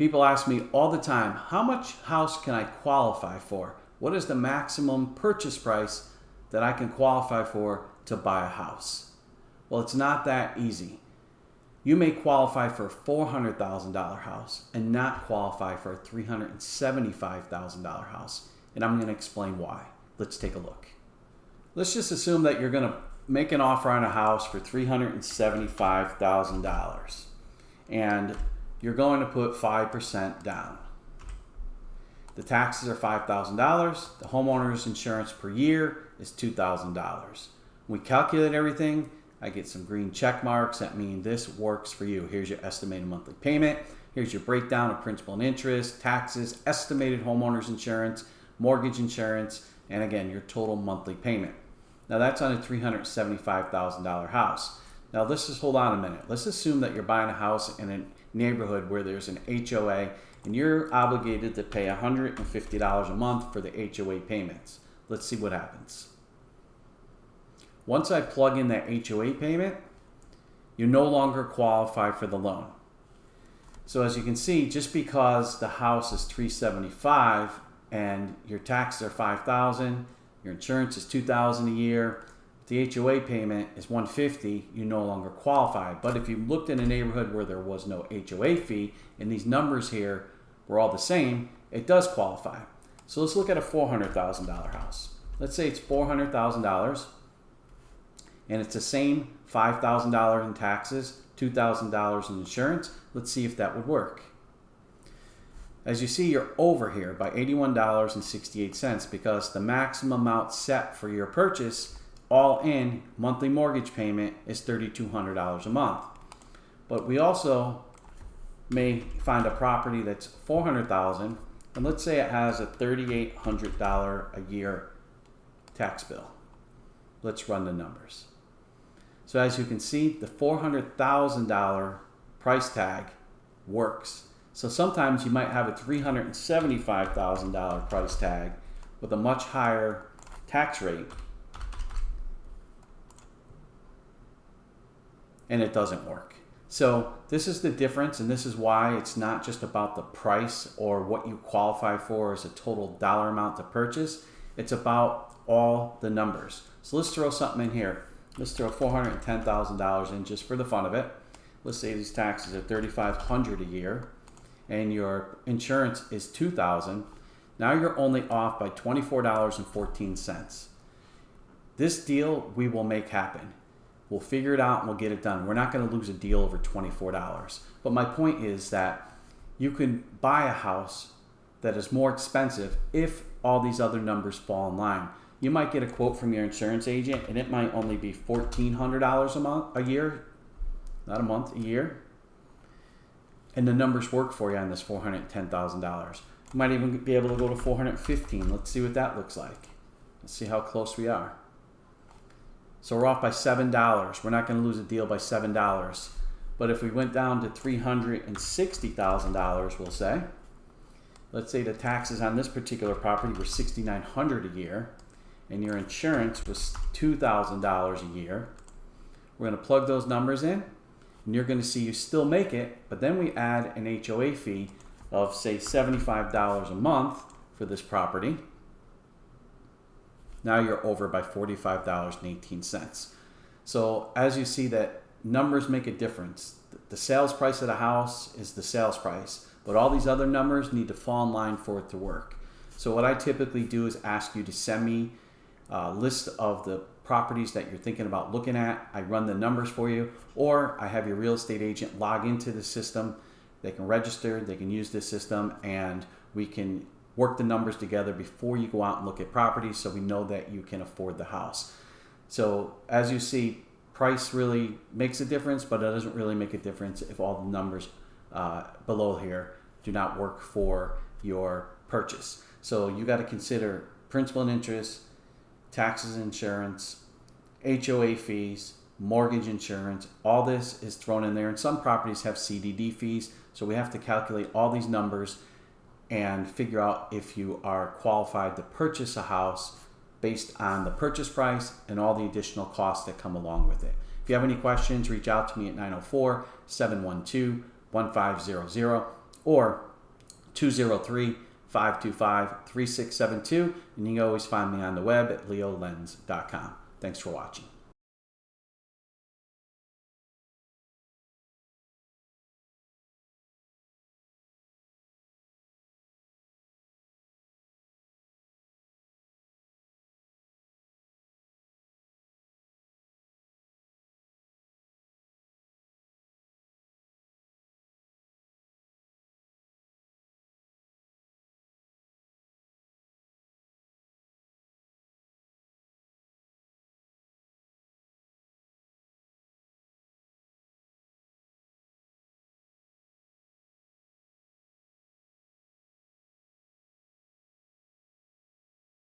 People ask me all the time, how much house can I qualify for? What is the maximum purchase price that I can qualify for to buy a house? Well, it's not that easy. You may qualify for a $400,000 house and not qualify for a $375,000 house. And I'm going to explain why. Let's take a look. Let's just assume that you're going to make an offer on a house for $375,000 and you're going to put 5% down. The taxes are $5,000. The homeowner's insurance per year is $2,000. We calculate everything. I get some green check marks that mean this works for you. Here's your estimated monthly payment. Here's your breakdown of principal and interest, taxes, estimated homeowner's insurance, mortgage insurance, and again, your total monthly payment. Now that's on a $375,000 house. Now hold on a minute. Let's assume that you're buying a house in a neighborhood where there's an HOA and you're obligated to pay $150 a month for the HOA payments. Let's see what happens. Once I plug in that HOA payment, you no longer qualify for the loan. So as you can see, just because the house is $375,000 and your taxes are $5,000, your insurance is $2,000 a year, the HOA payment is $150, you no longer qualify. But if you looked in a neighborhood where there was no HOA fee and these numbers here were all the same, it does qualify. So let's look at a $400,000 house. Let's say it's $400,000 and it's the same $5,000 in taxes, $2,000 in insurance. Let's see if that would work. As you see, you're over here by $81.68 because the maximum amount set for your purchase, all in monthly mortgage payment, is $3,200 a month. But we also may find a property that's $400,000, and let's say it has a $3,800 a year tax bill. Let's run the numbers. So as you can see, the $400,000 price tag works. So sometimes you might have a $375,000 price tag with a much higher tax rate, and it doesn't work. So this is the difference, and this is why it's not just about the price or what you qualify for as a total dollar amount to purchase. It's about all the numbers. So let's throw something in here. Let's throw $410,000 in just for the fun of it. Let's say these taxes are $3,500 a year and your insurance is $2,000. Now you're only off by $24.14. This deal we will make happen. We'll figure it out and we'll get it done. We're not going to lose a deal over $24. But my point is that you can buy a house that is more expensive if all these other numbers fall in line. You might get a quote from your insurance agent and it might only be $1,400 a year, not a month, a year. And the numbers work for you on this $410,000. You might even be able to go to $415,000. Let's see what that looks like. Let's see how close we are. So we're off by $7. We're not going to lose a deal by $7. But if we went down to $360,000, we'll say, let's say the taxes on this particular property were $6,900 a year, and your insurance was $2,000 a year. We're going to plug those numbers in, and you're going to see you still make it, but then we add an HOA fee of, say, $75 a month for this property. Now you're over by $45.18. So as you see, that numbers make a difference. The sales price of the house is the sales price, but all these other numbers need to fall in line for it to work. So what I typically do is ask you to send me a list of the properties that you're thinking about looking at. I run the numbers for you, or I have your real estate agent log into the system. They can register, they can use this system, and we can work the numbers together before you go out and look at properties so we know that you can afford the house. So as you see, price really makes a difference, but it doesn't really make a difference if all the numbers below here do not work for your purchase. So you got to consider principal and interest, taxes, insurance, HOA fees, mortgage insurance. All this is thrown in there, and some properties have CDD fees, so we have to calculate all these numbers and figure out if you are qualified to purchase a house based on the purchase price and all the additional costs that come along with it. If you have any questions, reach out to me at 904-712-1500, or 203-525-3672. And you can always find me on the web at leolens.com. Thanks for watching.